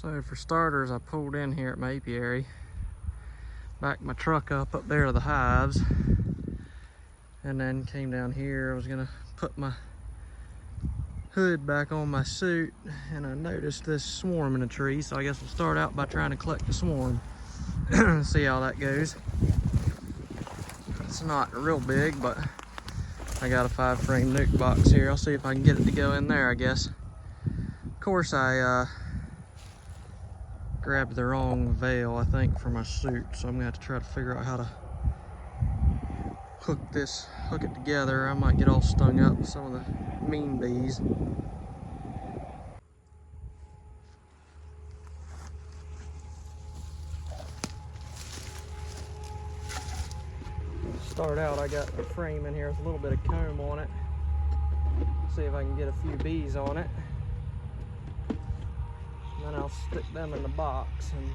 So for starters, I pulled in here at my apiary, backed my truck up there to the hives, and then came down here. I was gonna put my hood back on my suit, and I noticed this swarm in a tree, so I guess we'll start out by trying to collect the swarm. See how that goes. It's not real big, but I got a 5-frame nuke box here. I'll see if I can get it to go in there, I guess. Of course, I grabbed the wrong veil, I think, for my suit, so I'm gonna have to try to figure out how to hook it together. I might get all stung up with some of the mean bees. Start out, I got a frame in here with a little bit of comb on it. See if I can get a few bees on it. And then I'll stick them in the box and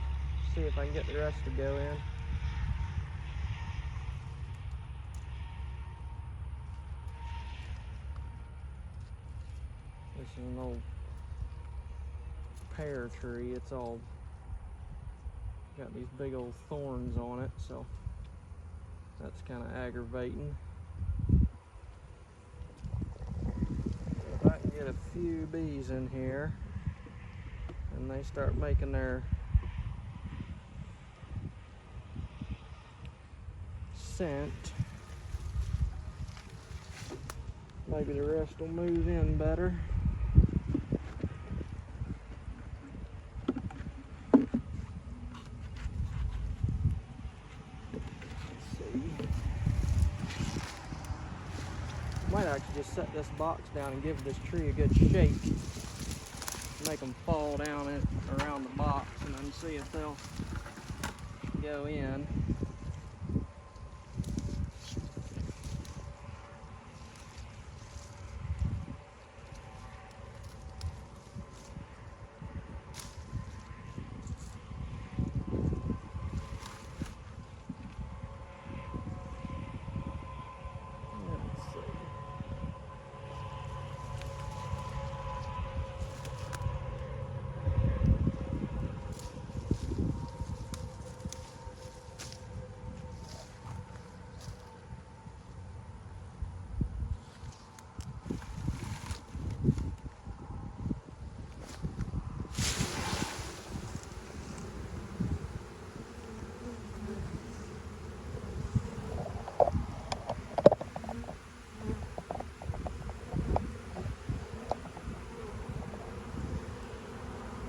see if I can get the rest to go in. This is an old pear tree. It's all got these big old thorns on it, so that's kind of aggravating. If I can get a few bees in here and they start making their scent, maybe the rest will move in better. Might actually just set this box down and give this tree a good shake. Make them fall down around the box and then see if they'll go in.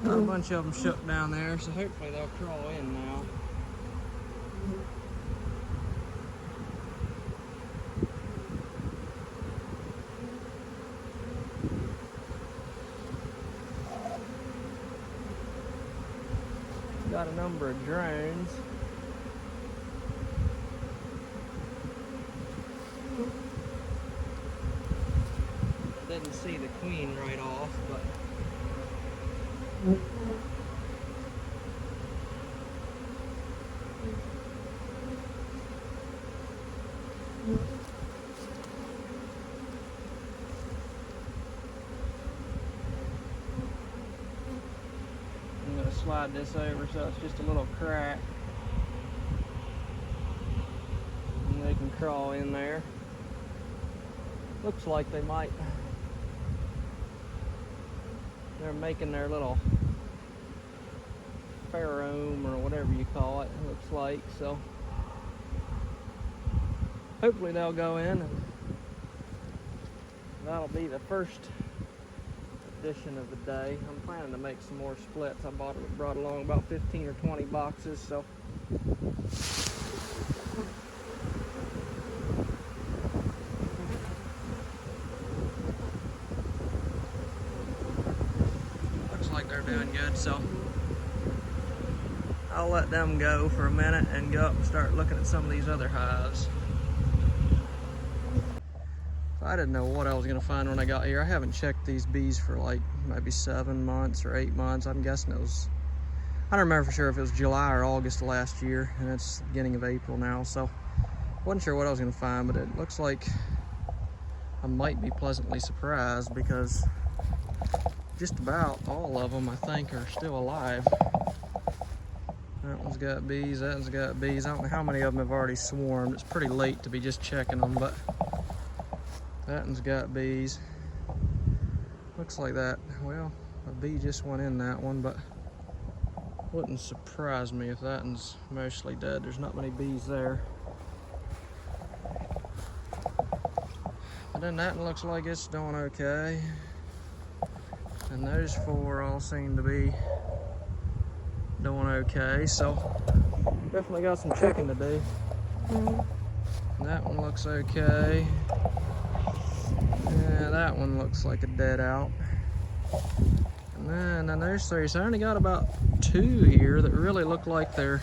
Got a bunch of them shook down there, so hopefully they'll crawl in now. Got a number of drones. Didn't see the queen right off, but I'm going to slide this over so it's just a little crack and they can crawl in there. Looks like they might. They're making their little pheromone or whatever you call it, looks like, so hopefully they'll go in and that'll be the first edition of the day. I'm planning to make some more splits. I brought along about 15 or 20 boxes, so looks like they're doing good, so I'll let them go for a minute and go up and start looking at some of these other hives. I didn't know what I was gonna find when I got here. I haven't checked these bees for like maybe 7 months or 8 months. I'm guessing it was, I don't remember for sure if it was July or August of last year, and it's the beginning of April now, so wasn't sure what I was gonna find, but it looks like I might be pleasantly surprised because just about all of them, I think, are still alive. That one's got bees, that one's got bees. I don't know how many of them have already swarmed. It's pretty late to be just checking them, but that one's got bees. Looks like that, well, a bee just went in that one, but wouldn't surprise me if that one's mostly dead. There's not many bees there. But then that one looks like it's doing okay. And those four all seem to be doing okay, so definitely got some checking to do. That one looks okay. Yeah, that one looks like a dead out. And then there's three, so I only got about 2 here that really look like they're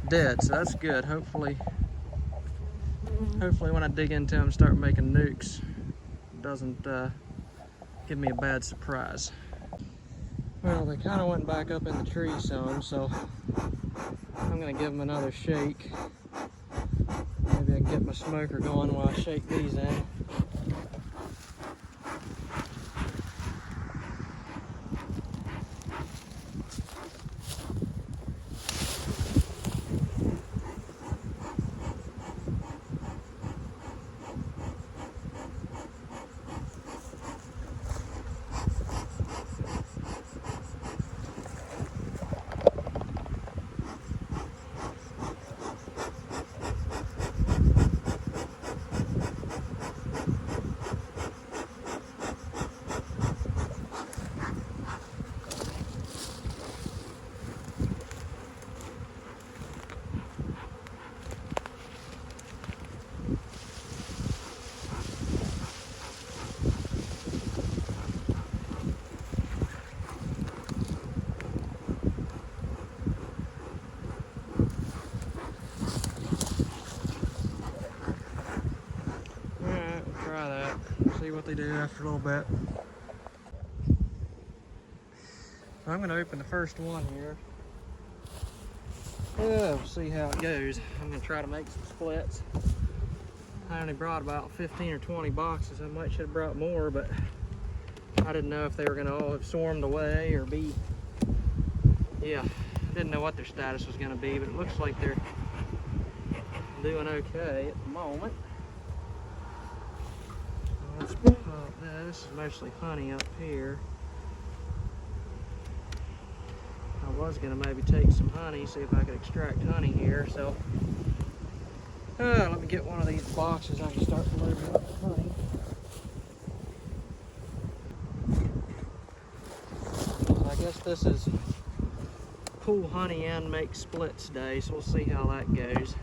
dead, so that's good. Hopefully when I dig into them and start making nukes, it doesn't give me a bad surprise. Well, they kind of went back up in the tree some, so I'm gonna give them another shake. Maybe I can get my smoker going while I shake these in. See what they do after a little bit. I'm going to open the first one here. We'll see how it goes. I'm going to try to make some splits. I only brought about 15 or 20 boxes. I might should have brought more, but I didn't know if they were going to all have swarmed away or be, yeah, I didn't know what their status was going to be, but it looks like they're doing okay at the moment. Let's pop this. This is mostly honey up here. I was gonna maybe take some honey, see if I could extract honey here. So let me get one of these boxes. I can start loading up the honey. I guess this is pull honey and make splits day, so we'll see how that goes.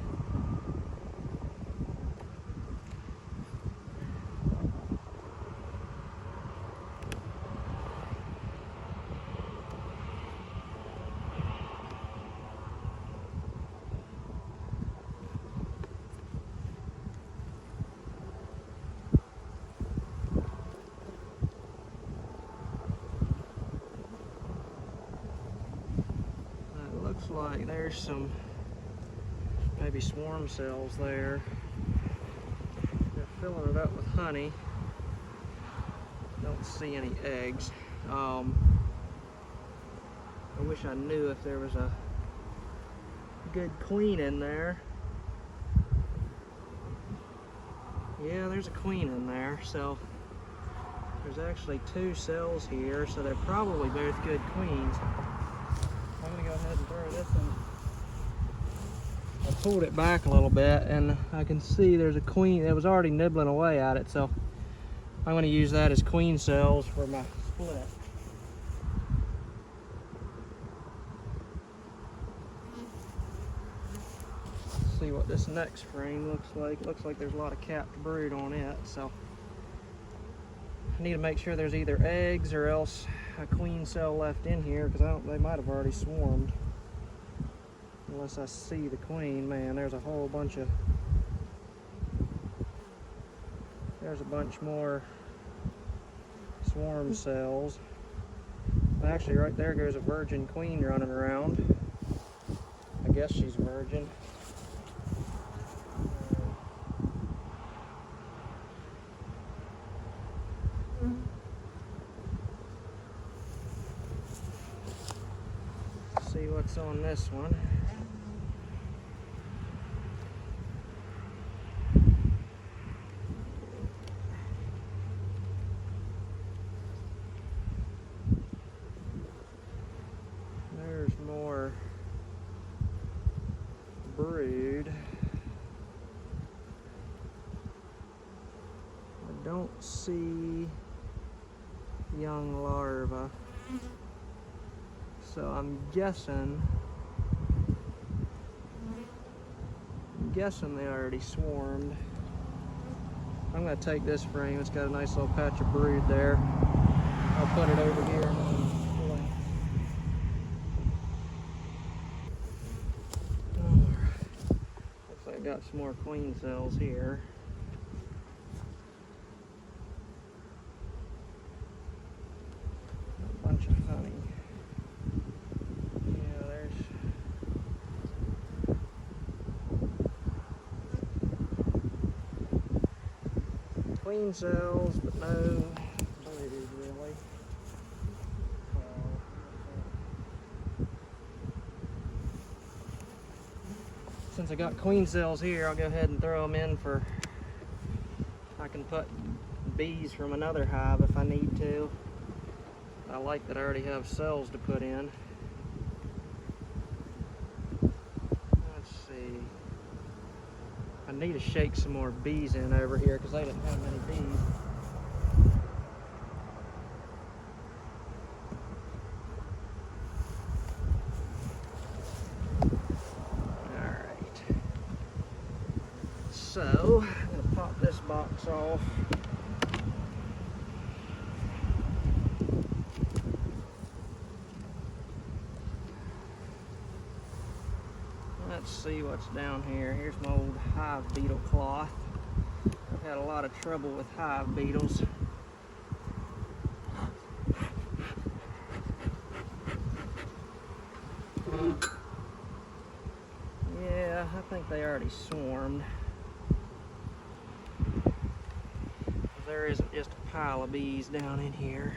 Like there's some maybe swarm cells there. They're filling it up with honey. Don't see any eggs. I wish I knew if there was a good queen in there. Yeah, there's a queen in there, so there's actually 2 cells here, so they're probably both good queens. I'm gonna go ahead and throw this in. I pulled it back a little bit and I can see there's a queen that was already nibbling away at it, so I'm gonna use that as queen cells for my split. Let's see what this next frame looks like. Looks like there's a lot of capped brood on it, so I need to make sure there's either eggs or else a queen cell left in here, because they might have already swarmed. Unless I see the queen. Man, there's a whole bunch of, there's a bunch more swarm cells. Actually, right there goes a virgin queen running around. I guess she's virgin. what's on this one. There's more brood. I don't see young larvae, so I'm guessing they already swarmed. I'm going to take this frame. It's got a nice little patch of brood there. I'll put it over here. Looks like I got some more queen cells here. A bunch of honey. Yeah, there's queen cells, but no brood really. Since I got queen cells here, I'll go ahead and throw them in for, I can put bees from another hive if I need to. I like that I already have cells to put in. Let's see. I need to shake some more bees in over here because I didn't have many bees. Alright. So, I'm going to pop this box off. Let's see what's down here. Here's my old hive beetle cloth. I've had a lot of trouble with hive beetles. Yeah, I think they already swarmed. There isn't just a pile of bees down in here.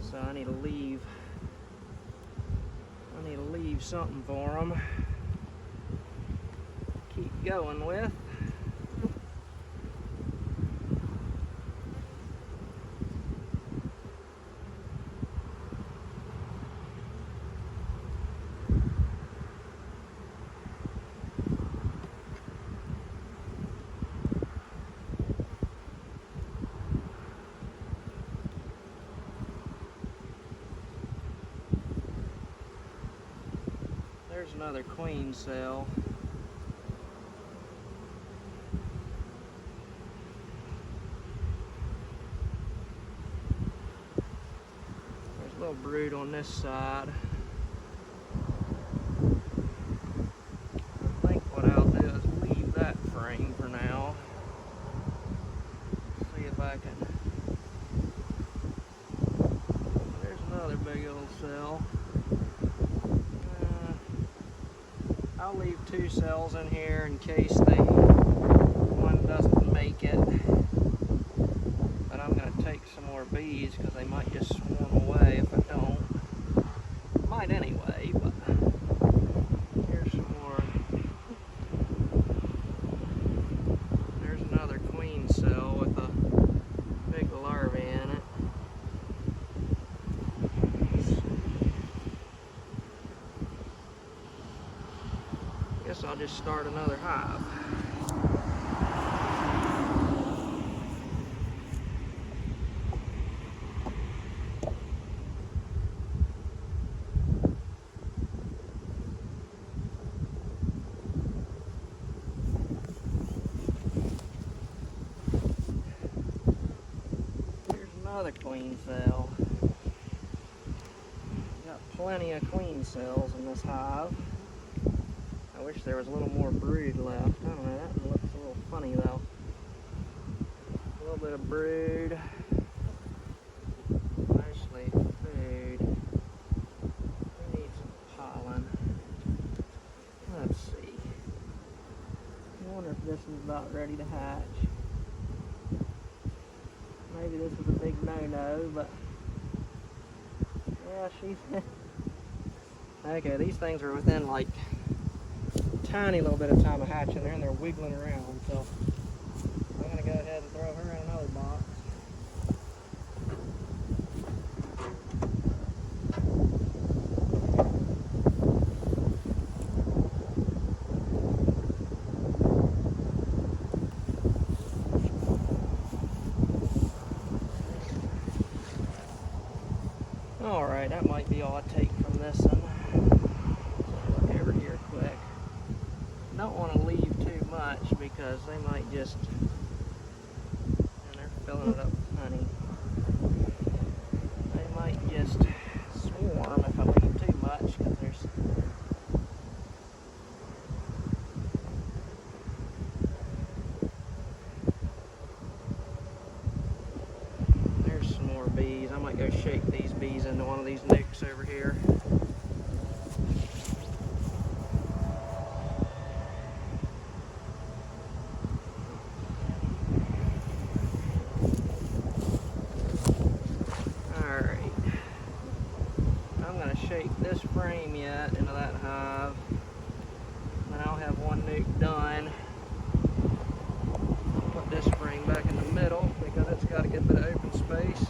So I need to leave something for them. Keep going with. There's another queen cell. There's a little brood on this side. I think what I'll do is leave that frame for now. See if I can. There's another big old cell. I'll leave 2 cells in here in case one doesn't make it. But I'm going to take some more bees because they might just swarm away if I don't. Might anyway, but here's some more. There's another queen cell with a big larvae in it. Guess I'll just start another hive. Here's another queen cell. Got plenty of queen cells in this hive. I wish there was a little more brood left. I don't know, that one looks a little funny though. A little bit of brood. Mostly food. We need some pollen. Let's see. I wonder if this is about ready to hatch. Maybe this is a big no-no, but yeah, Okay, these things are within like tiny little bit of time of hatching there, and they're wiggling around. So I'm gonna go ahead and throw her in another box. Alright, that might be all I take from this one. Look over here quick. Don't want to leave too much because they might just, and they're filling it up with honey. They might just swarm if I leave too much because there's some more bees. I might go shake these bees into one of these nooks over here. Alright. I'm going to shake this frame yet into that hive. And I'll have one nuke done. Put this frame back in the middle because it's got a good bit of open space.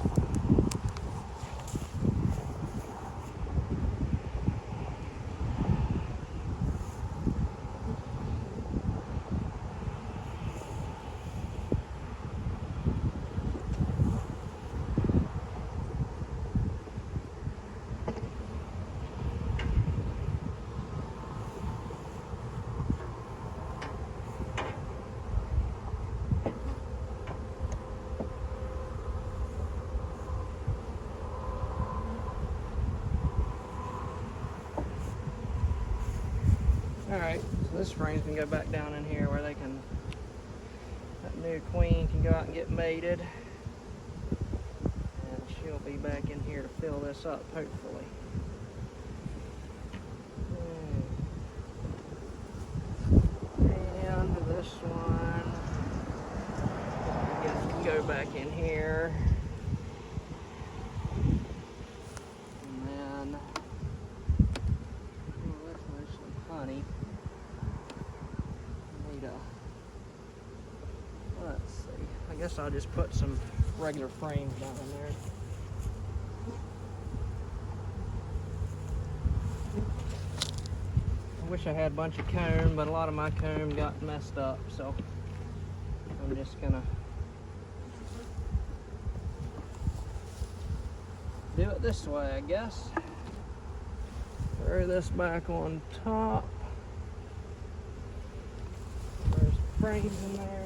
Alright, so this frame's gonna go back down in here where they can, that new queen can go out and get mated. And she'll be back in here to fill this up, hopefully. And this one, I guess can go back in here. And then, oh, that's mostly honey. Let's see. I guess I'll just put some regular frames down in there. I wish I had a bunch of comb, but a lot of my comb got messed up, so I'm just gonna do it this way, I guess. Throw this back on top. There's frames in there.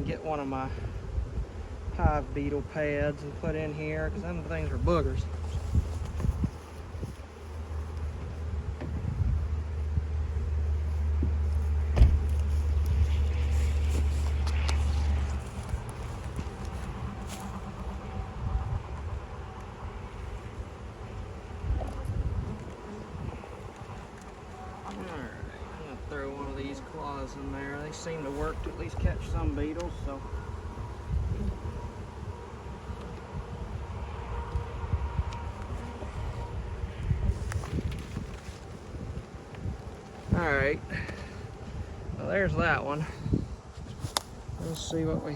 Get one of my hive beetle pads and put in here because them things are boogers. Throw one of these claws in there. They seem to work to at least catch some beetles, so. Alright, well there's that one. Let's see what we